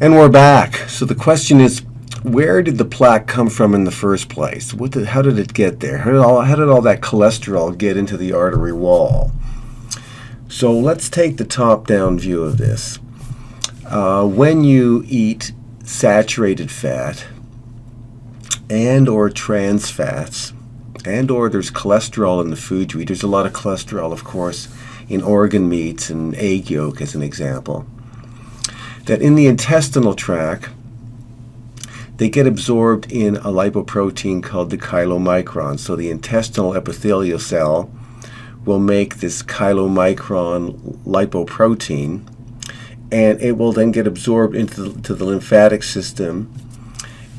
And we're back. So the question is, where did the plaque come from in the first place? How did it get there? How did all that cholesterol get into the artery wall? So let's take the top-down view of this. When you eat saturated fat and or trans fats and or there's cholesterol in the food you eat, there's a lot of cholesterol, of course, in organ meats and egg yolk as an example, that in the intestinal tract, they get absorbed in a lipoprotein called the chylomicron. So the intestinal epithelial cell will make this chylomicron lipoprotein, and it will then get absorbed into the lymphatic system,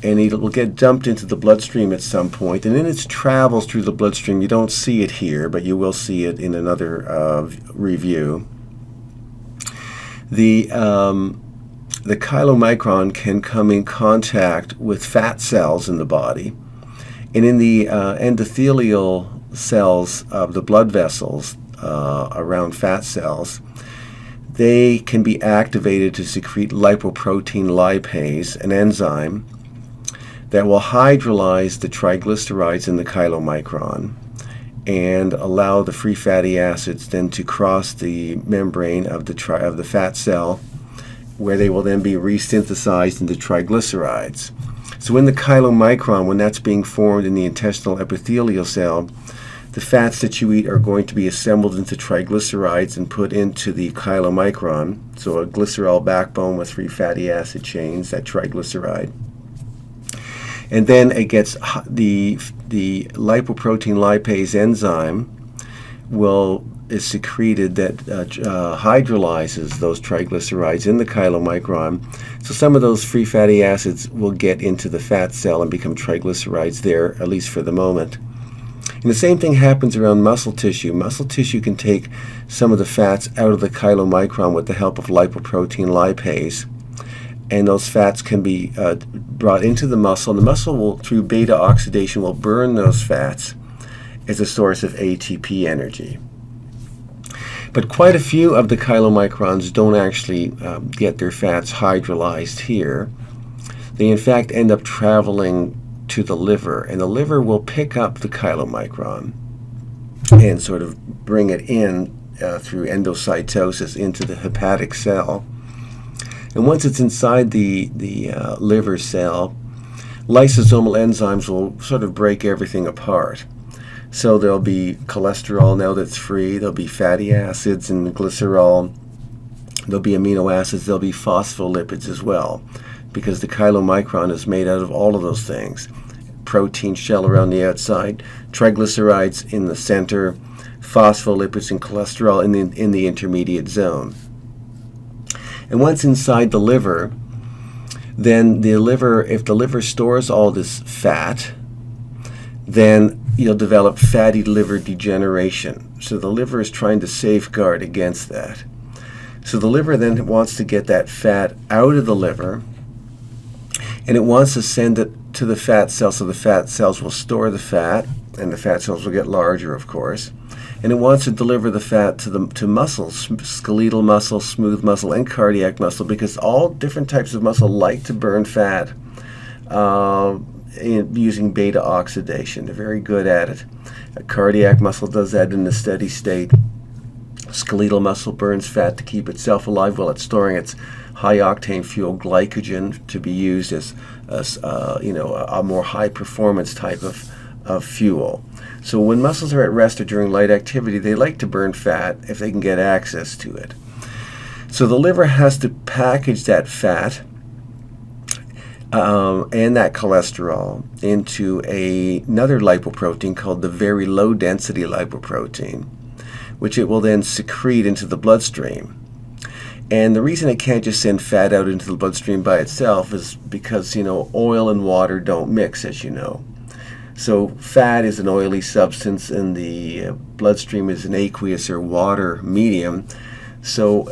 and it will get dumped into the bloodstream at some point, and in its travels through the bloodstream, you don't see it here, but you will see it in another review. The chylomicron can come in contact with fat cells in the body, and in the endothelial cells of the blood vessels around fat cells, they can be activated to secrete lipoprotein lipase, an enzyme that will hydrolyze the triglycerides in the chylomicron and allow the free fatty acids then to cross the membrane of the fat cell, where they will then be resynthesized into triglycerides. So in the chylomicron, when that's being formed in the intestinal epithelial cell, the fats that you eat are going to be assembled into triglycerides and put into the chylomicron, so a glycerol backbone with free fatty acid chains, that triglyceride. And then it gets the lipoprotein lipase enzyme is secreted that hydrolyzes those triglycerides in the chylomicron. So some of those free fatty acids will get into the fat cell and become triglycerides there, at least for the moment. And the same thing happens around muscle tissue. Muscle tissue can take some of the fats out of the chylomicron with the help of lipoprotein lipase, and those fats can be brought into the muscle, and the muscle will, through beta oxidation, will burn those fats as a source of ATP energy. But quite a few of the chylomicrons don't actually get their fats hydrolyzed here. They in fact end up traveling to the liver, and the liver will pick up the chylomicron and sort of bring it in through endocytosis into the hepatic cell. And once it's inside the liver cell, lysosomal enzymes will sort of break everything apart. So there'll be cholesterol now that's free, there'll be fatty acids and glycerol, there'll be amino acids, there'll be phospholipids as well, because the chylomicron is made out of all of those things. Protein shell around the outside, triglycerides in the center, phospholipids and cholesterol in the intermediate zone. And once inside the liver, then if the liver stores all this fat, then you'll develop fatty liver degeneration. So the liver is trying to safeguard against that. So the liver then wants to get that fat out of the liver, and it wants to send it to the fat cells, so the fat cells will store the fat, and the fat cells will get larger, of course. And it wants to deliver the fat to muscles, skeletal muscle, smooth muscle, and cardiac muscle, because all different types of muscle like to burn fat using beta oxidation. They're very good at it. A cardiac muscle does that in a steady state. Skeletal muscle burns fat to keep itself alive while it's storing its high-octane fuel, glycogen, to be used as a more high-performance type of fuel. So when muscles are at rest or during light activity, they like to burn fat if they can get access to it. So the liver has to package that fat and that cholesterol into another lipoprotein called the very low-density lipoprotein, which it will then secrete into the bloodstream. And the reason it can't just send fat out into the bloodstream by itself is because, oil and water don't mix, as you know. So fat is an oily substance, and the bloodstream is an aqueous or water medium. So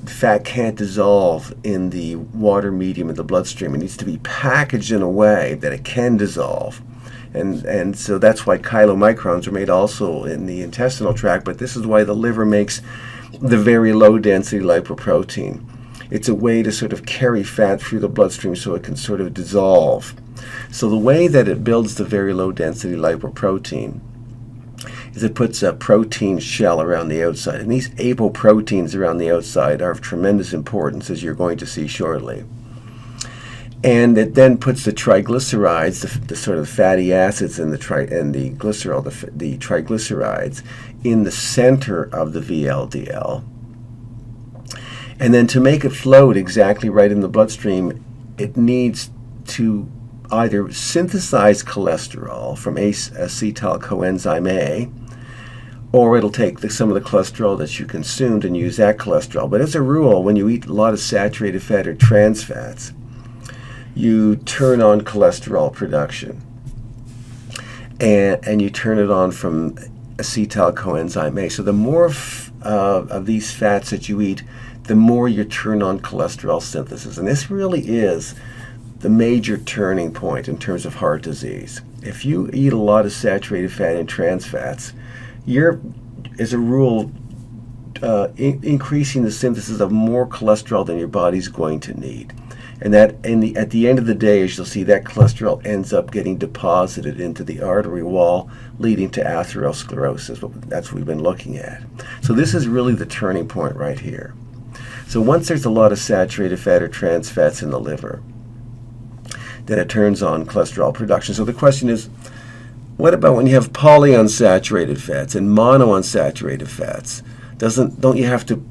fat can't dissolve in the water medium of the bloodstream. It needs to be packaged in a way that it can dissolve. And so that's why chylomicrons are made also in the intestinal tract, but this is why the liver makes the very low density lipoprotein. It's a way to sort of carry fat through the bloodstream so it can sort of dissolve. So the way that it builds the very low density lipoprotein is it puts a protein shell around the outside. And these apoproteins around the outside are of tremendous importance, as you're going to see shortly. And it then puts the triglycerides, the sort of fatty acids and the glycerol, the triglycerides, in the center of the VLDL. And then to make it float exactly right in the bloodstream, it needs to either synthesize cholesterol from acetyl coenzyme A, or it'll take some of the cholesterol that you consumed and use that cholesterol. But as a rule, when you eat a lot of saturated fat or trans fats, you turn on cholesterol production. And you turn it on from acetyl coenzyme A. So the more of these fats that you eat, the more you turn on cholesterol synthesis. And this really is the major turning point in terms of heart disease. If you eat a lot of saturated fat and trans fats, you're, as a rule, increasing the synthesis of more cholesterol than your body's going to need. And that at the end of the day, as you'll see, that cholesterol ends up getting deposited into the artery wall, leading to atherosclerosis. That's what we've been looking at. So this is really the turning point right here. So once there's a lot of saturated fat or trans fats in the liver, then it turns on cholesterol production. So the question is, what about when you have polyunsaturated fats and monounsaturated fats? Don't you have to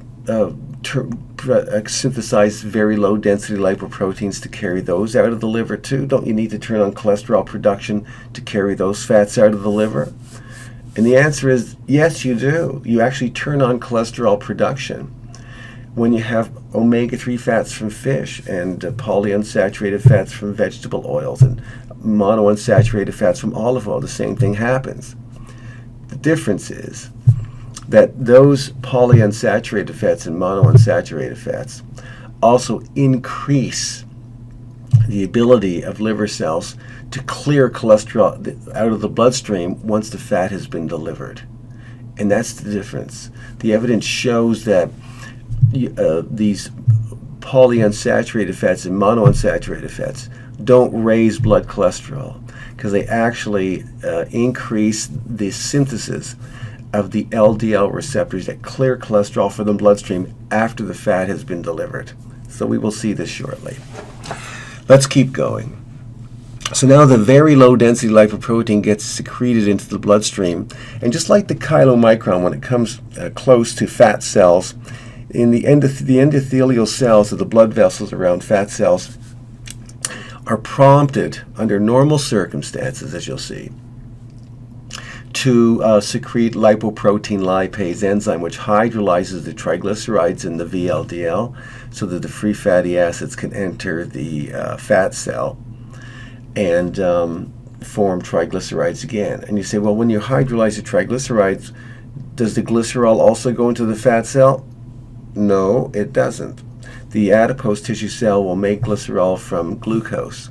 synthesize very low density lipoproteins to carry those out of the liver too? Don't you need to turn on cholesterol production to carry those fats out of the liver? And the answer is yes, you do. You actually turn on cholesterol production when you have omega-3 fats from fish and polyunsaturated fats from vegetable oils and monounsaturated fats from olive oil. The same thing happens. The difference is that those polyunsaturated fats and monounsaturated fats also increase the ability of liver cells to clear cholesterol out of the bloodstream once the fat has been delivered. And that's the difference. The evidence shows that these polyunsaturated fats and monounsaturated fats don't raise blood cholesterol because they actually increase the synthesis of the LDL receptors that clear cholesterol from the bloodstream after the fat has been delivered. So we will see this shortly. Let's keep going. So now the very low density lipoprotein gets secreted into the bloodstream, and just like the chylomicron, when it comes close to fat cells, in the endothelial cells of the blood vessels around fat cells are prompted under normal circumstances, as you'll see, to secrete lipoprotein lipase enzyme, which hydrolyzes the triglycerides in the VLDL so that the free fatty acids can enter the fat cell and form triglycerides again. And you say, well, when you hydrolyze the triglycerides, does the glycerol also go into the fat cell? No, it doesn't. The adipose tissue cell will make glycerol from glucose.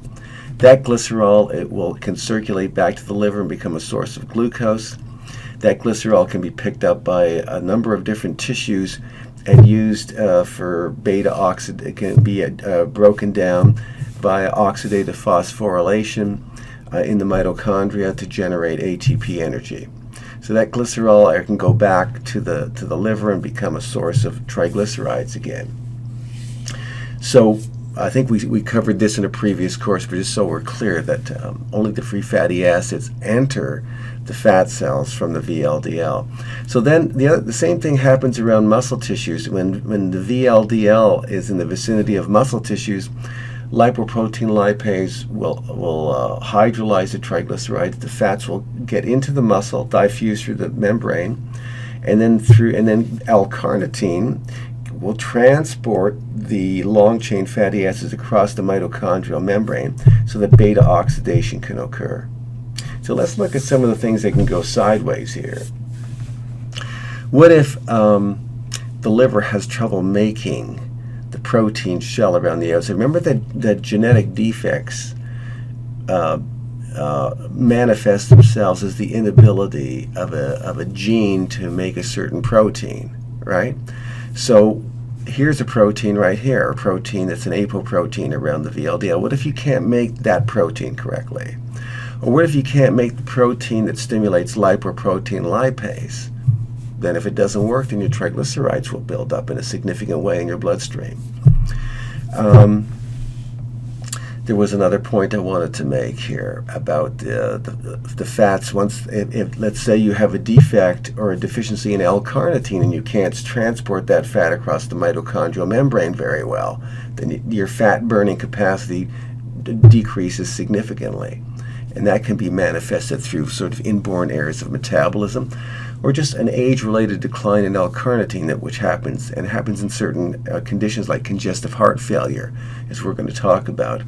That glycerol can circulate back to the liver and become a source of glucose. That glycerol can be picked up by a number of different tissues and used for beta oxidation. It can be broken down via oxidative phosphorylation in the mitochondria to generate ATP energy. So that glycerol can go back to the liver and become a source of triglycerides again. So I think we covered this in a previous course, but just so we're clear that only the free fatty acids enter the fat cells from the VLDL. So then the same thing happens around muscle tissues. When the VLDL is in the vicinity of muscle tissues, lipoprotein lipase will hydrolyze the triglycerides. The fats will get into the muscle, diffuse through the membrane, and then L-carnitine will transport the long-chain fatty acids across the mitochondrial membrane so that beta oxidation can occur. So let's look at some of the things that can go sideways here. What if the liver has trouble making the protein shell around the outside? Remember that genetic defects manifest themselves as the inability of a gene to make a certain protein, right? So here's a protein right here, a protein that's an apoprotein around the VLDL. What if you can't make that protein correctly? Or what if you can't make the protein that stimulates lipoprotein lipase? Then if it doesn't work, then your triglycerides will build up in a significant way in your bloodstream. There was another point I wanted to make here about the fats. If let's say you have a defect or a deficiency in L-carnitine and you can't transport that fat across the mitochondrial membrane very well, then your fat burning capacity decreases significantly. And that can be manifested through sort of inborn errors of metabolism, or just an age-related decline in L-carnitine, which happens in certain conditions like congestive heart failure, as we're going to talk about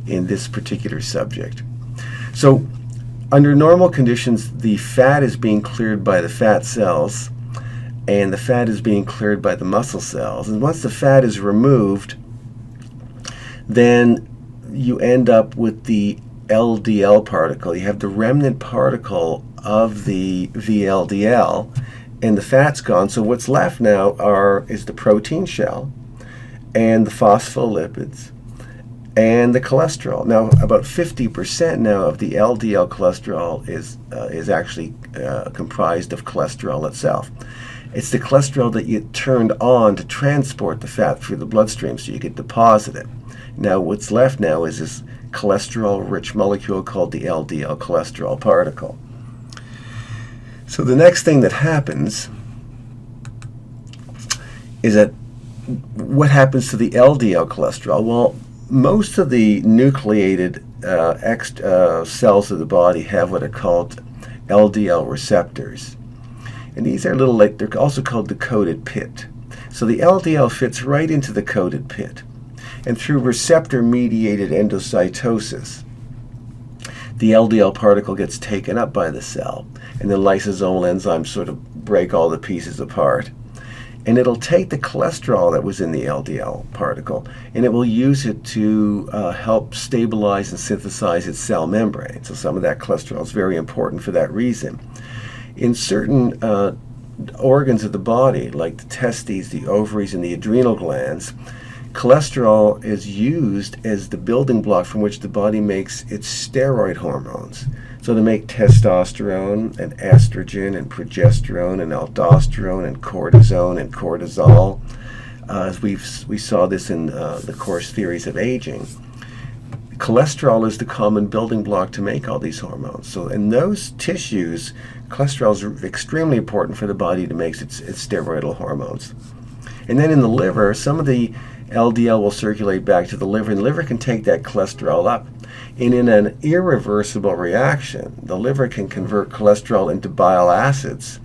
in this particular subject. So under normal conditions, the fat is being cleared by the fat cells, and the fat is being cleared by the muscle cells. And once the fat is removed, then you end up with the LDL particle. You have the remnant particle of the VLDL, and the fat's gone. So what's left now is the protein shell and the phospholipids and the cholesterol. Now, about 50% now of the LDL cholesterol is actually comprised of cholesterol itself. It's the cholesterol that you turned on to transport the fat through the bloodstream so you could deposit it. Now, what's left now is this cholesterol-rich molecule called the LDL cholesterol particle. So the next thing that happens is that what happens to the LDL cholesterol? Well, most of the nucleated cells of the body have what are called LDL receptors. And these are they're also called the coated pit. So the LDL fits right into the coated pit. And through receptor-mediated endocytosis, the LDL particle gets taken up by the cell, and the lysosomal enzymes sort of break all the pieces apart. And it'll take the cholesterol that was in the LDL particle, and it will use it to help stabilize and synthesize its cell membrane. So some of that cholesterol is very important for that reason. In certain organs of the body, like the testes, the ovaries, and the adrenal glands, cholesterol is used as the building block from which the body makes its steroid hormones. So to make testosterone and estrogen and progesterone and aldosterone and cortisone and cortisol, as we saw this in the course Theories of Aging. Cholesterol is the common building block to make all these hormones. So in those tissues, cholesterol is extremely important for the body to make its steroidal hormones. And then in the liver, some of the LDL will circulate back to the liver, and the liver can take that cholesterol up. And in an irreversible reaction, the liver can convert cholesterol into bile acids.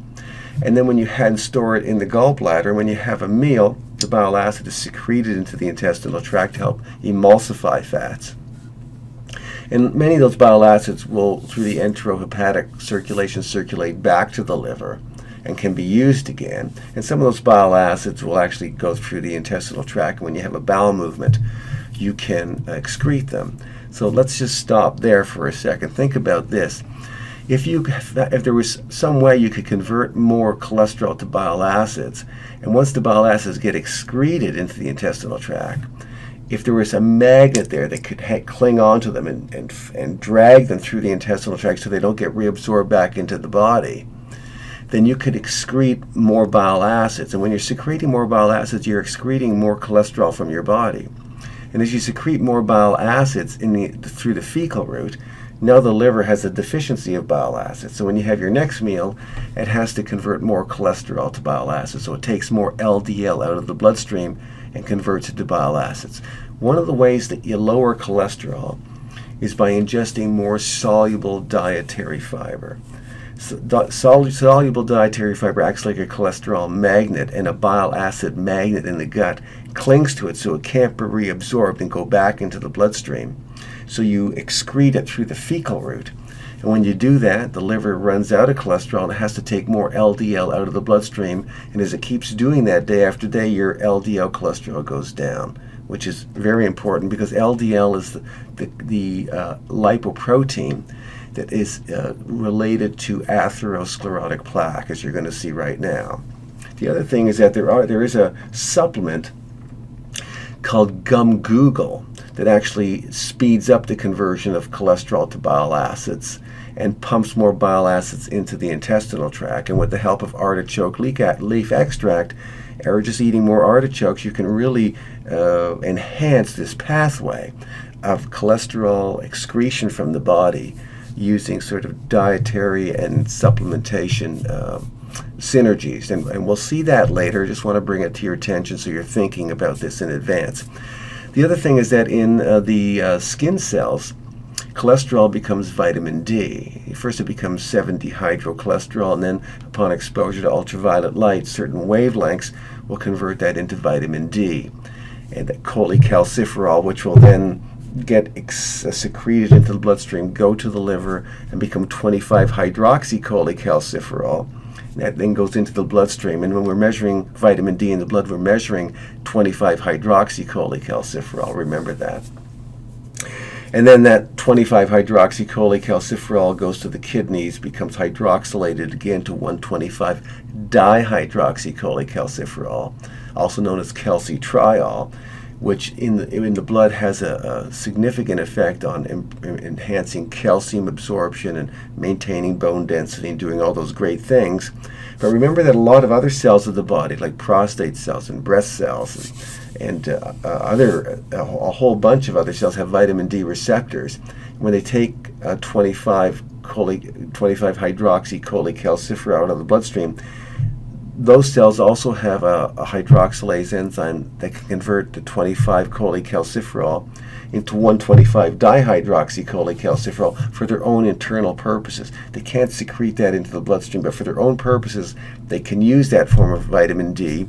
And then when you store it in the gallbladder, when you have a meal, the bile acid is secreted into the intestinal tract to help emulsify fats. And many of those bile acids will, through the enterohepatic circulation, circulate back to the liver and can be used again. And some of those bile acids will actually go through the intestinal tract. When you have a bowel movement, you can excrete them. So let's just stop there for a second. Think about this. If there was some way you could convert more cholesterol to bile acids, and once the bile acids get excreted into the intestinal tract, if there was a magnet there that could cling onto them and drag them through the intestinal tract so they don't get reabsorbed back into the body, then you could excrete more bile acids. And when you're secreting more bile acids, you're excreting more cholesterol from your body. And as you secrete more bile acids through the fecal route, now the liver has a deficiency of bile acids. So when you have your next meal, it has to convert more cholesterol to bile acids. So it takes more LDL out of the bloodstream and converts it to bile acids. One of the ways that you lower cholesterol is by ingesting more soluble dietary fiber. Soluble dietary fiber acts like a cholesterol magnet and a bile acid magnet in the gut, clings to it so it can't be reabsorbed and go back into the bloodstream. So you excrete it through the fecal route. And when you do that, the liver runs out of cholesterol and it has to take more LDL out of the bloodstream. And as it keeps doing that day after day, your LDL cholesterol goes down, which is very important because LDL is the lipoprotein that is related to atherosclerotic plaque, as you're going to see right now. The other thing is that there is a supplement called gum-google that actually speeds up the conversion of cholesterol to bile acids and pumps more bile acids into the intestinal tract. And with the help of artichoke leaf extract, or just eating more artichokes, you can really enhance this pathway of cholesterol excretion from the body using sort of dietary and supplementation synergies. And we'll see that later. Just want to bring it to your attention so you're thinking about this in advance. The other thing is that in the skin cells, cholesterol becomes vitamin D. First it becomes 7-dehydrocholesterol, and then upon exposure to ultraviolet light, certain wavelengths will convert that into vitamin D. And that cholecalciferol, which will then get secreted into the bloodstream, go to the liver, and become 25-hydroxycholecalciferol. That then goes into the bloodstream, and when we're measuring vitamin D in the blood, we're measuring 25-hydroxycholecalciferol. Remember that. And then that 25-hydroxycholecalciferol goes to the kidneys, becomes hydroxylated again to 1,25-dihydroxycholecalciferol, also known as calcitriol, which in the blood has a significant effect on enhancing calcium absorption and maintaining bone density and doing all those great things. But remember that a lot of other cells of the body, like prostate cells and breast cells and a whole bunch of other cells, have vitamin D receptors. When they take 25-hydroxycholecalciferol out of the bloodstream, those cells also have a hydroxylase enzyme that can convert the 25-cholecalciferol into 1,25-dihydroxycholecalciferol for their own internal purposes. They can't secrete that into the bloodstream, but for their own purposes, they can use that form of vitamin D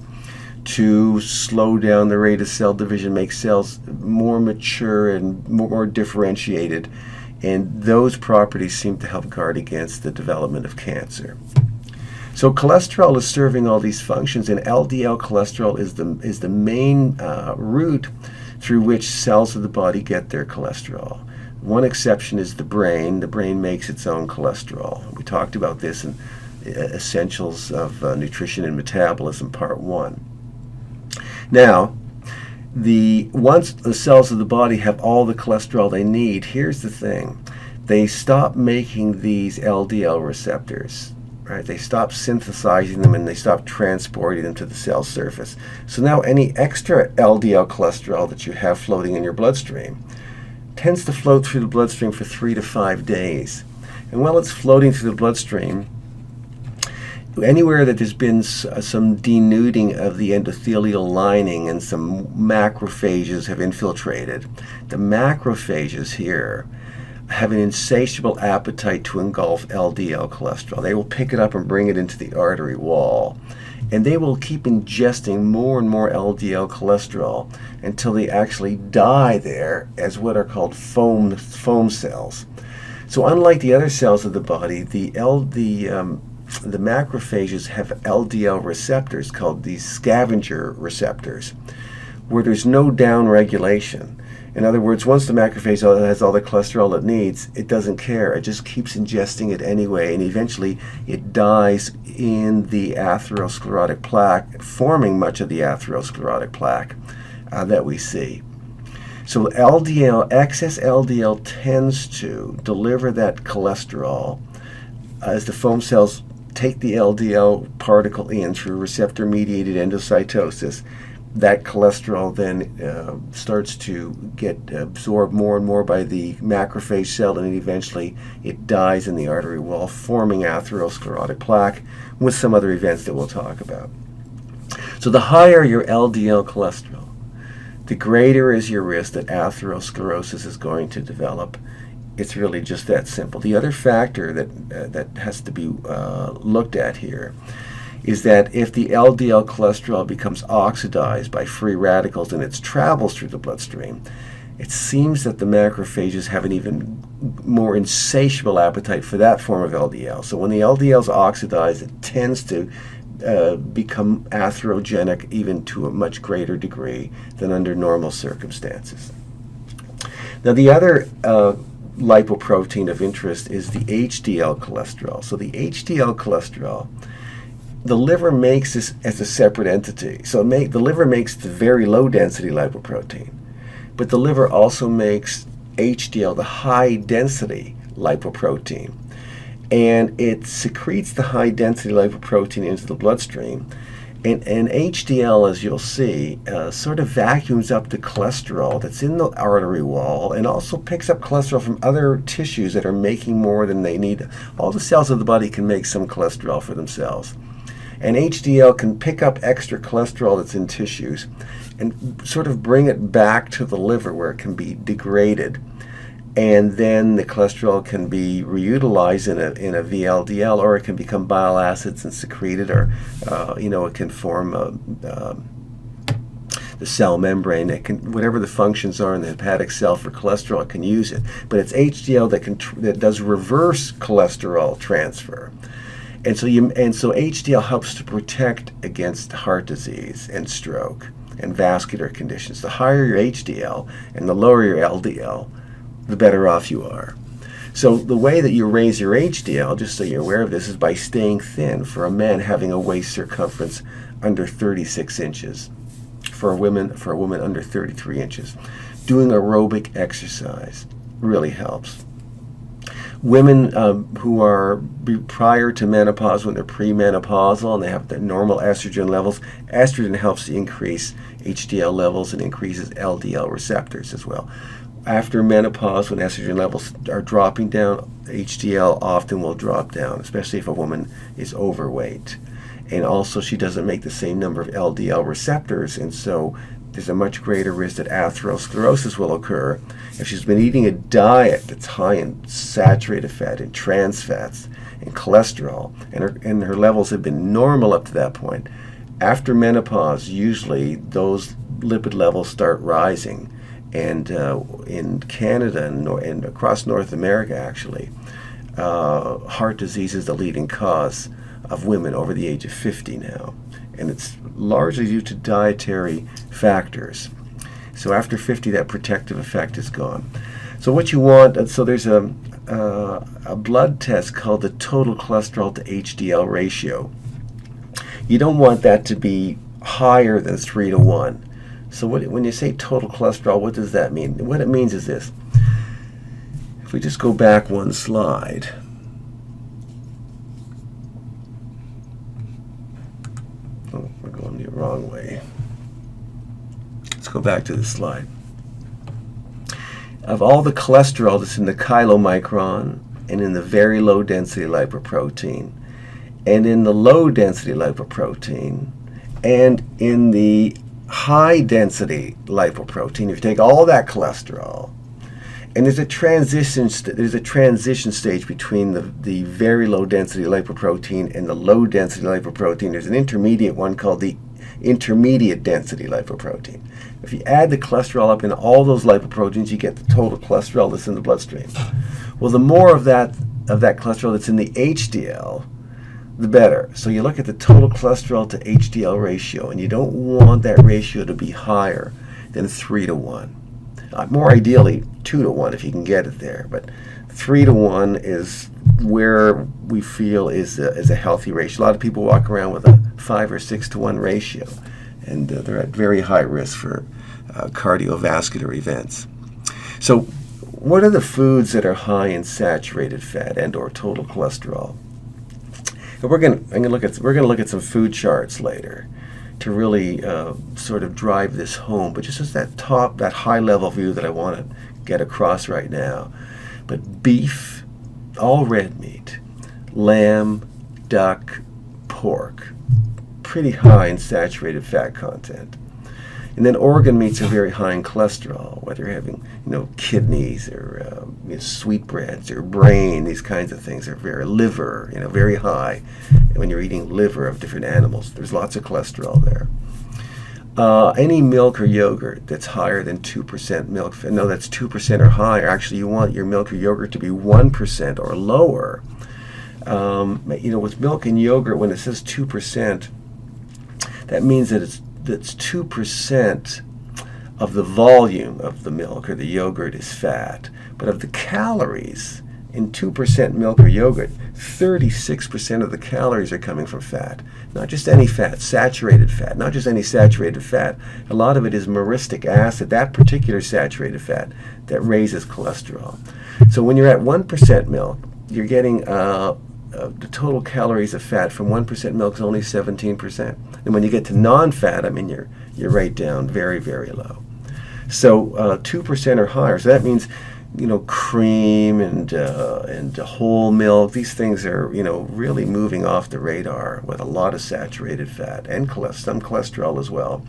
to slow down the rate of cell division, make cells more mature and more differentiated, and those properties seem to help guard against the development of cancer. So cholesterol is serving all these functions, and LDL cholesterol is the main route through which cells of the body get their cholesterol. One exception is the brain. The brain makes its own cholesterol. We talked about this in Essentials of Nutrition and Metabolism, Part 1. Now, once the cells of the body have all the cholesterol they need, here's the thing. They stop making these LDL receptors. Right? They stop synthesizing them and they stop transporting them to the cell surface. So now any extra LDL cholesterol that you have floating in your bloodstream tends to float through the bloodstream for 3 to 5 days. And while it's floating through the bloodstream, anywhere that there's been some denuding of the endothelial lining and some macrophages have infiltrated, the macrophages here have an insatiable appetite to engulf LDL cholesterol. They will pick it up and bring it into the artery wall. And they will keep ingesting more and more LDL cholesterol until they actually die there as what are called foam cells. So unlike the other cells of the body, the macrophages have LDL receptors called these scavenger receptors, where there's no down regulation. In other words, once the macrophage has all the cholesterol it needs, it doesn't care. It just keeps ingesting it anyway, and eventually it dies in the atherosclerotic plaque, forming much of the atherosclerotic plaque that we see. So excess LDL tends to deliver that cholesterol as the foam cells take the LDL particle in through receptor-mediated endocytosis. That cholesterol then starts to get absorbed more and more by the macrophage cell, and eventually it dies in the artery wall, forming atherosclerotic plaque with some other events that we'll talk about. So the higher your LDL cholesterol, the greater is your risk that atherosclerosis is going to develop. It's really just that simple. The other factor that has to be looked at here is that if the LDL cholesterol becomes oxidized by free radicals in its travels through the bloodstream, it seems that the macrophages have an even more insatiable appetite for that form of LDL. So when the LDL is oxidized, it tends to become atherogenic even to a much greater degree than under normal circumstances. Now the other lipoprotein of interest is the HDL cholesterol. So the HDL cholesterol the liver makes this as a separate entity. So the liver makes the very low density lipoprotein, but the liver also makes HDL, the high density lipoprotein. And it secretes the high density lipoprotein into the bloodstream. And HDL, as you'll see, sort of vacuums up the cholesterol that's in the artery wall and also picks up cholesterol from other tissues that are making more than they need. All the cells of the body can make some cholesterol for themselves. And HDL can pick up extra cholesterol that's in tissues and sort of bring it back to the liver where it can be degraded. And then the cholesterol can be reutilized in a VLDL, or it can become bile acids and secreted, or it can form the cell membrane. It can, whatever the functions are in the hepatic cell for cholesterol, it can use it. But it's HDL that does reverse cholesterol transfer. And so HDL helps to protect against heart disease and stroke and vascular conditions. The higher your HDL and the lower your LDL, the better off you are. So the way that you raise your HDL, just so you're aware of this, is by staying thin. For a man, having a waist circumference under 36 inches. For a woman under 33 inches. Doing aerobic exercise really helps. Women who are prior to menopause, when they're premenopausal and they have the normal estrogen levels, estrogen helps to increase HDL levels and increases LDL receptors as well. After menopause, when estrogen levels are dropping down, HDL often will drop down, especially if a woman is overweight. And also, she doesn't make the same number of LDL receptors, and so there's a much greater risk that atherosclerosis will occur if she's been eating a diet that's high in saturated fat and trans fats and cholesterol, and her levels have been normal up to that point. After menopause, usually those lipid levels start rising. And in Canada and across North America, actually, heart disease is the leading cause of women over the age of 50 now. And it's largely due to dietary factors. So after 50, that protective effect is gone. So what you want, so there's a blood test called the total cholesterol to HDL ratio. You don't want that to be higher than 3 to 1. So when you say total cholesterol, what does that mean? What it means is this. If we just go back one slide. Oh, we're going the wrong way. Let's go back to this slide. Of all the cholesterol that's in the chylomicron and in the very low density lipoprotein and in the low density lipoprotein and in the high density lipoprotein, if you take all that cholesterol, and there's a transition stage between the very low density lipoprotein and the low density lipoprotein. There's an intermediate one called the intermediate density lipoprotein. If you add the cholesterol up in all those lipoproteins, you get the total cholesterol that's in the bloodstream. Well, the more of that cholesterol that's in the HDL, the better. So you look at the total cholesterol to HDL ratio, and you don't want that ratio to be higher than 3 to 1. More ideally, 2 to 1 if you can get it there, but 3 to 1 is where we feel is a healthy ratio. A lot of people walk around with a 5 or 6 to 1 ratio, and they're at very high risk for cardiovascular events. So what are the foods that are high in saturated fat and or total cholesterol? We're going to look at some food charts later to really sort of drive this home, but just as that high level view that I want to get across right now. But beef, all red meat, lamb, duck, pork, pretty high in saturated fat content. And then organ meats are very high in cholesterol, whether you're having kidneys or sweetbreads or brain. These kinds of things are very liver, very high. And when you're eating liver of different animals, there's lots of cholesterol there. Any milk or yogurt that's higher than 2% milk, that's 2% or higher. Actually, you want your milk or yogurt to be 1% or lower. With milk and yogurt, when it says 2%, that means that that's 2% of the volume of the milk or the yogurt is fat, but of the calories, in 2% milk or yogurt, 36% of the calories are coming from fat. Not just any fat, saturated fat. Not just any saturated fat. A lot of it is myristic acid, that particular saturated fat that raises cholesterol. So when you're at 1% milk, you're getting the total calories of fat from 1% milk is only 17%. And when you get to non-fat, I mean, you're right down very, very low. So 2% or higher. So that means, cream and whole milk, these things are, really moving off the radar with a lot of saturated fat and some cholesterol as well.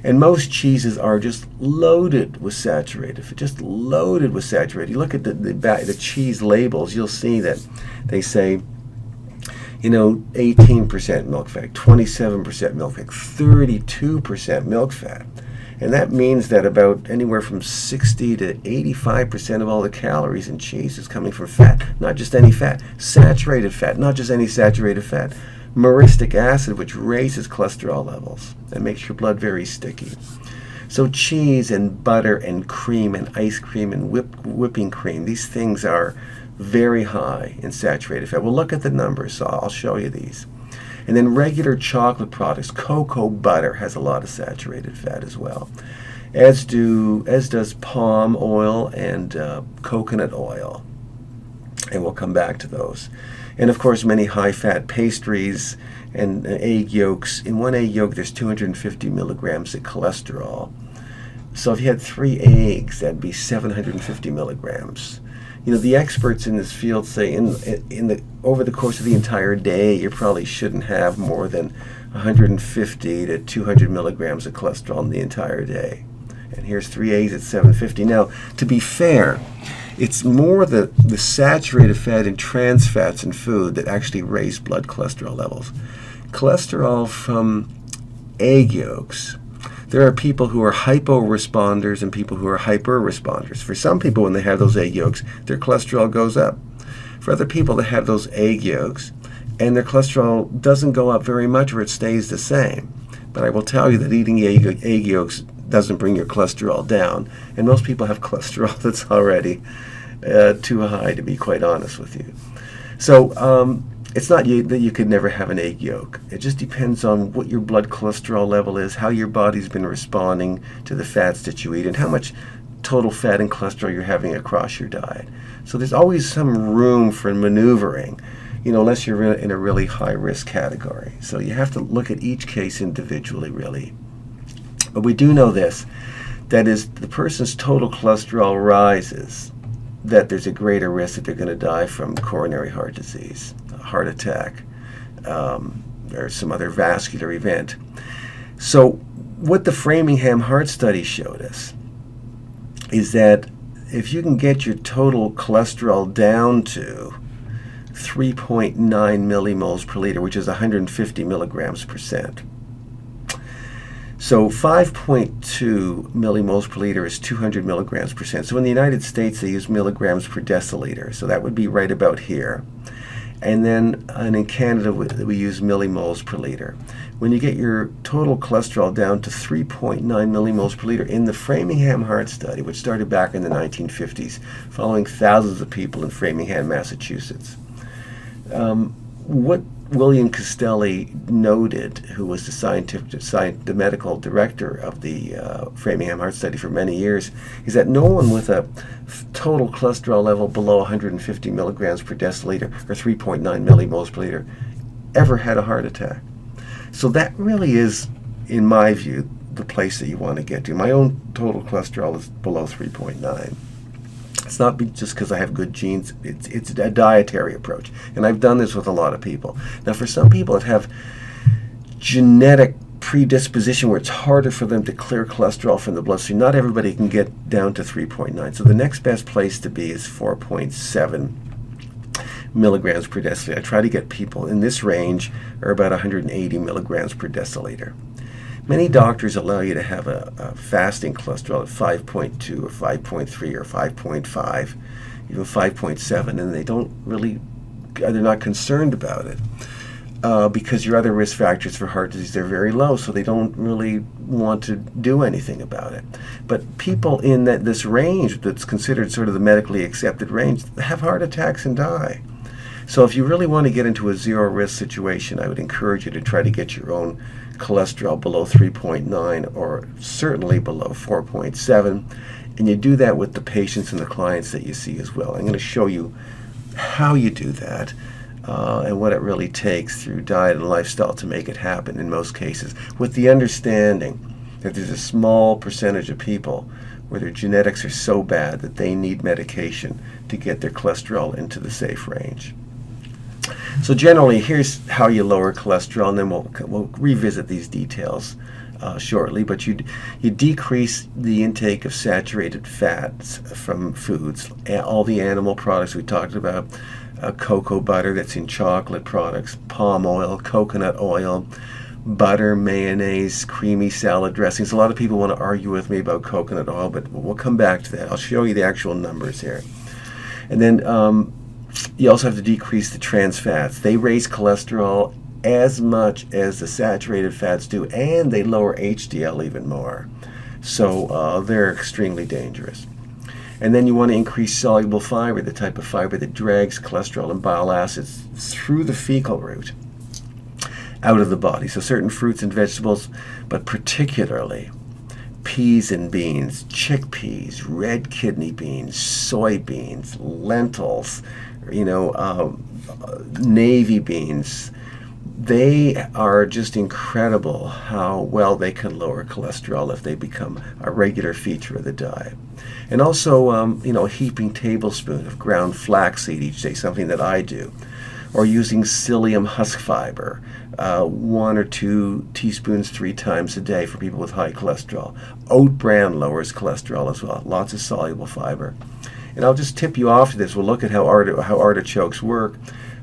And most cheeses are just loaded with saturated fat, just loaded with saturated. You look at the cheese labels, you'll see that they say, 18% milk fat, 27% milk fat, 32% milk fat. And that means that about anywhere from 60 to 85% of all the calories in cheese is coming from fat. Not just any fat, saturated fat, not just any saturated fat. Myristic acid, which raises cholesterol levels and makes your blood very sticky. So cheese and butter and cream and ice cream and whipping cream, these things are very high in saturated fat. Well, look at the numbers, so I'll show you these. And then regular chocolate products, cocoa butter has a lot of saturated fat as well, as does palm oil and coconut oil. And we'll come back to those. And of course, many high-fat pastries and egg yolks. In one egg yolk, there's 250 milligrams of cholesterol. So if you had 3 eggs, that'd be 750 milligrams. The experts in this field say over the course of the entire day, you probably shouldn't have more than 150 to 200 milligrams of cholesterol in the entire day. And here's 3 eggs at 750. Now, to be fair, it's more the saturated fat and trans fats in food that actually raise blood cholesterol levels. Cholesterol from egg yolks. There are people who are hypo-responders and people who are hyper-responders. For some people, when they have those egg yolks, their cholesterol goes up. For other people that have those egg yolks, and their cholesterol doesn't go up very much or it stays the same. But I will tell you that eating egg yolks doesn't bring your cholesterol down. And most people have cholesterol that's already too high, to be quite honest with you. So it's not that you could never have an egg yolk. It just depends on what your blood cholesterol level is, how your body's been responding to the fats that you eat, and how much total fat and cholesterol you're having across your diet. So there's always some room for maneuvering, unless you're in a really high-risk category. So you have to look at each case individually, really. But we do know this, that is, the person's total cholesterol rises, that there's a greater risk that they're going to die from coronary heart disease, a heart attack, or some other vascular event. So what the Framingham Heart Study showed us is that if you can get your total cholesterol down to 3.9 millimoles per liter, which is 150 milligrams percent. So 5.2 millimoles per liter is 200 milligrams percent. So in the United States, they use milligrams per deciliter. So that would be right about here. And then in Canada, we use millimoles per liter. When you get your total cholesterol down to 3.9 millimoles per liter in the Framingham Heart Study, which started back in the 1950s, following thousands of people in Framingham, Massachusetts, what William Castelli noted, who was the medical director of the Framingham Heart Study for many years, is that no one with a total cholesterol level below 150 milligrams per deciliter or 3.9 millimoles per liter ever had a heart attack. So that really is, in my view, the place that you want to get to. My own total cholesterol is below 3.9. It's not just because I have good genes. It's a dietary approach. And I've done this with a lot of people. Now, for some people that have genetic predisposition where it's harder for them to clear cholesterol from the bloodstream, not everybody can get down to 3.9. So the next best place to be is 4.7 milligrams per deciliter. I try to get people in this range, or about 180 milligrams per deciliter. Many doctors allow you to have a fasting cholesterol at 5.2 or 5.3 or 5.5, even 5.7, and they're not concerned about it because your other risk factors for heart disease are very low, so they don't really want to do anything about it. But people in this range that's considered sort of the medically accepted range have heart attacks and die. So if you really want to get into a zero risk situation, I would encourage you to try to get your own cholesterol below 3.9 or certainly below 4.7. And you do that with the patients and the clients that you see as well. I'm going to show you how you do that and what it really takes through diet and lifestyle to make it happen in most cases, with the understanding that there's a small percentage of people where their genetics are so bad that they need medication to get their cholesterol into the safe range. So generally, here's how you lower cholesterol, and then we'll revisit these details shortly. But you decrease the intake of saturated fats from foods, all the animal products we talked about, cocoa butter that's in chocolate products, palm oil, coconut oil, butter, mayonnaise, creamy salad dressings. A lot of people want to argue with me about coconut oil, but we'll come back to that. I'll show you the actual numbers here. And then you also have to decrease the trans fats. They raise cholesterol as much as the saturated fats do, and they lower HDL even more. So they're extremely dangerous. And then you want to increase soluble fiber, the type of fiber that drags cholesterol and bile acids through the fecal route out of the body. So certain fruits and vegetables, but particularly peas and beans, chickpeas, red kidney beans, soybeans, lentils, navy beans. They are just incredible how well they can lower cholesterol if they become a regular feature of the diet. And also, a heaping tablespoon of ground flaxseed each day, something that I do, or using psyllium husk fiber, 1 or 2 teaspoons 3 times a day for people with high cholesterol. Oat bran lowers cholesterol as well, lots of soluble fiber. And I'll just tip you off to this. We'll look at how artichokes work.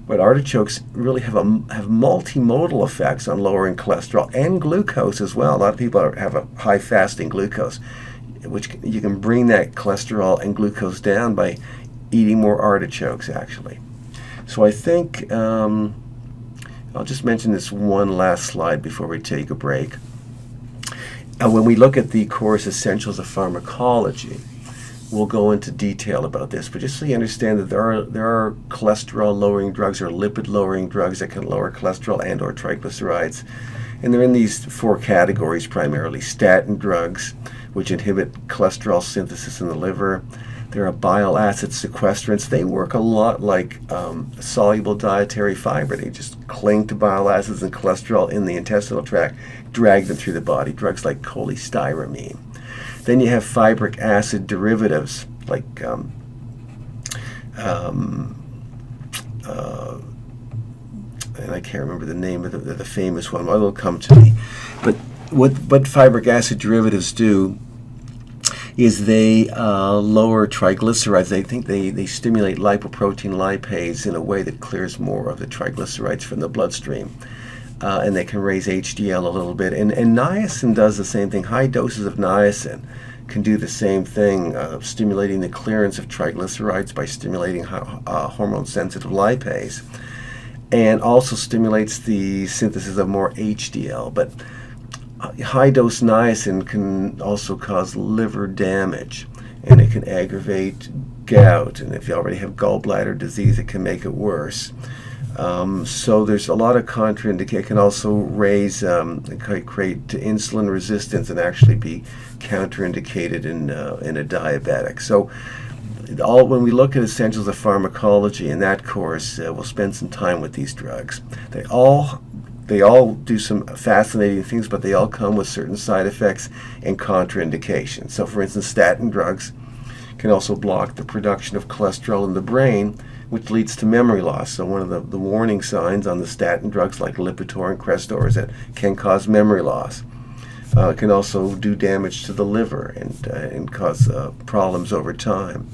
But artichokes really have multimodal effects on lowering cholesterol and glucose as well. A lot of people have a high fasting glucose, which you can bring that cholesterol and glucose down by eating more artichokes, actually. So I think I'll just mention this one last slide before we take a break. When we look at the course Essentials of Pharmacology, we'll go into detail about this, but just so you understand that there are cholesterol-lowering drugs or lipid-lowering drugs that can lower cholesterol and or triglycerides. And they're in these 4 categories primarily. Statin drugs, which inhibit cholesterol synthesis in the liver. There are bile acid sequestrants. They work a lot like soluble dietary fiber. They just cling to bile acids and cholesterol in the intestinal tract, drag them through the body. Drugs like cholestyramine. Then you have fibric acid derivatives like and I can't remember the name of the famous one. Well, it'll come to me. But what fibric acid derivatives do is they lower triglycerides. They think they stimulate lipoprotein lipase in a way that clears more of the triglycerides from the bloodstream. And they can raise HDL a little bit. And niacin does the same thing. High doses of niacin can do the same thing, stimulating the clearance of triglycerides by stimulating hormone-sensitive lipase, and also stimulates the synthesis of more HDL. But high-dose niacin can also cause liver damage, and it can aggravate gout. And if you already have gallbladder disease, it can make it worse. So there's a lot of contraindication. It can also raise, create insulin resistance and actually be counterindicated in a diabetic. So when we look at Essentials of Pharmacology in that course, we'll spend some time with these drugs. They all do some fascinating things, but they all come with certain side effects and contraindications. So for instance, statin drugs can also block the production of cholesterol in the brain, which leads to memory loss. So one of the warning signs on the statin drugs like Lipitor and Crestor is that it can cause memory loss. It can also do damage to the liver and cause problems over time.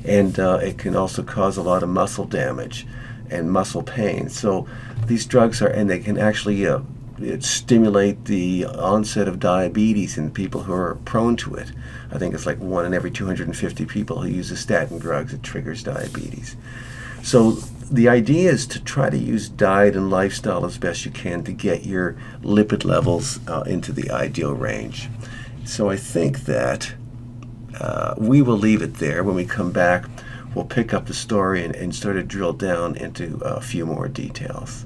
And it can also cause a lot of muscle damage and muscle pain. So these drugs they can actually stimulate the onset of diabetes in people who are prone to it. I think it's like 1 in every 250 people who uses statin drugs, it triggers diabetes. So the idea is to try to use diet and lifestyle as best you can to get your lipid levels into the ideal range. So I think that we will leave it there. When we come back, we'll pick up the story and start to drill down into a few more details.